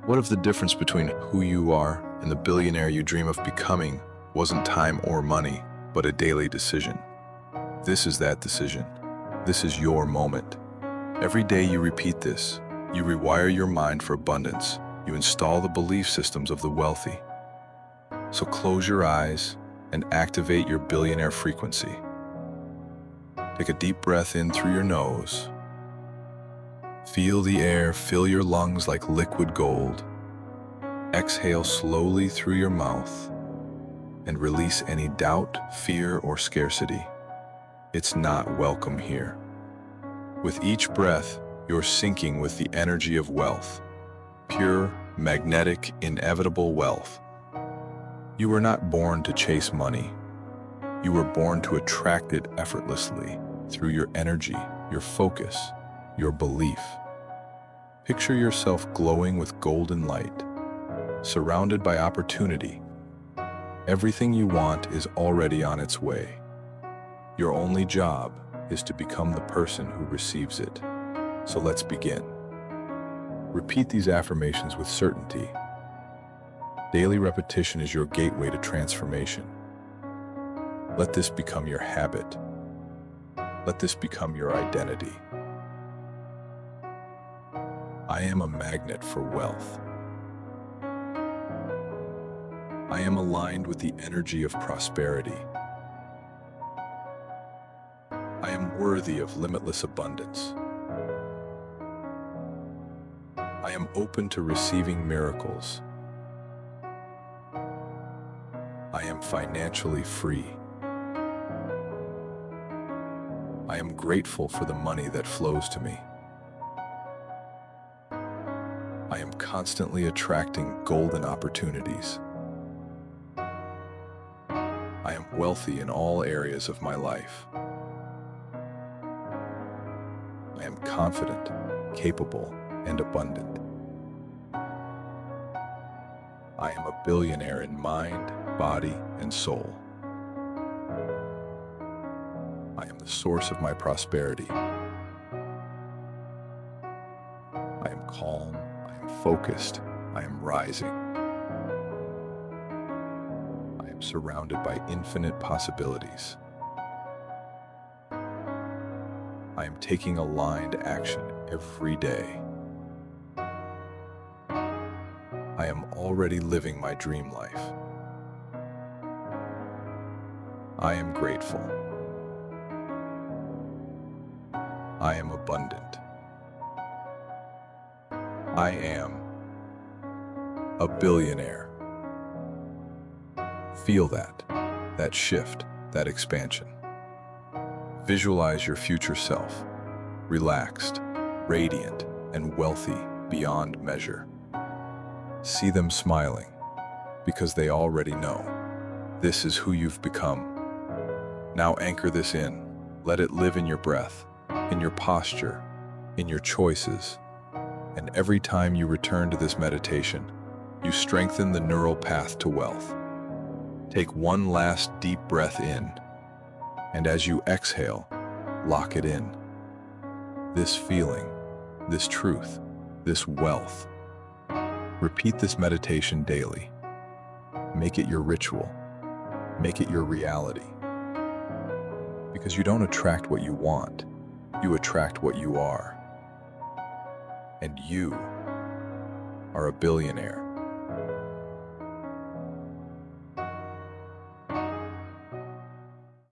What if the difference between who you are and the billionaire you dream of becoming wasn't time or money, but a daily decision? This is that decision. This is your moment. Every day you repeat this, you rewire your mind for abundance. You install the belief systems of the wealthy. So close your eyes and activate your billionaire frequency. Take a deep breath in through your nose. Feel the air fill your lungs like liquid gold. Exhale slowly through your mouth and release any doubt, fear, or scarcity. It's not welcome here. With each breath, you're syncing with the energy of wealth. Pure, magnetic, inevitable wealth. You were not born to chase money. You were born to attract it effortlessly through your energy, your focus, your belief. Picture yourself glowing with golden light, surrounded by opportunity. Everything you want is already on its way. Your only job is to become the person who receives it. So let's begin. Repeat these affirmations with certainty. Daily repetition is your gateway to transformation. Let this become your habit. Let this become your identity. I am a magnet for wealth. I am aligned with the energy of prosperity. I am worthy of limitless abundance. I am open to receiving miracles. I am financially free. I am grateful for the money that flows to me. I am constantly attracting golden opportunities. I am wealthy in all areas of my life. I am confident, capable, and abundant. I am a billionaire in mind, body, and soul. I am the source of my prosperity. I am calm, I am focused, I am rising. I am surrounded by infinite possibilities. I am taking aligned action every day. I am already living my dream life. I am grateful. I am abundant. I am a billionaire. Feel that shift, that expansion. Visualize your future self, relaxed, radiant, and wealthy beyond measure. See them smiling, because they already know this is who you've become. Now anchor this in. Let it live in your breath, in your posture, in your choices. And every time you return to this meditation, you strengthen the neural path to wealth. Take one last deep breath in, and as you exhale, lock it in. This feeling, this truth, this wealth. Repeat this meditation daily. Make it your ritual. Make it your reality. Because you don't attract what you want, you attract what you are. And you are a billionaire.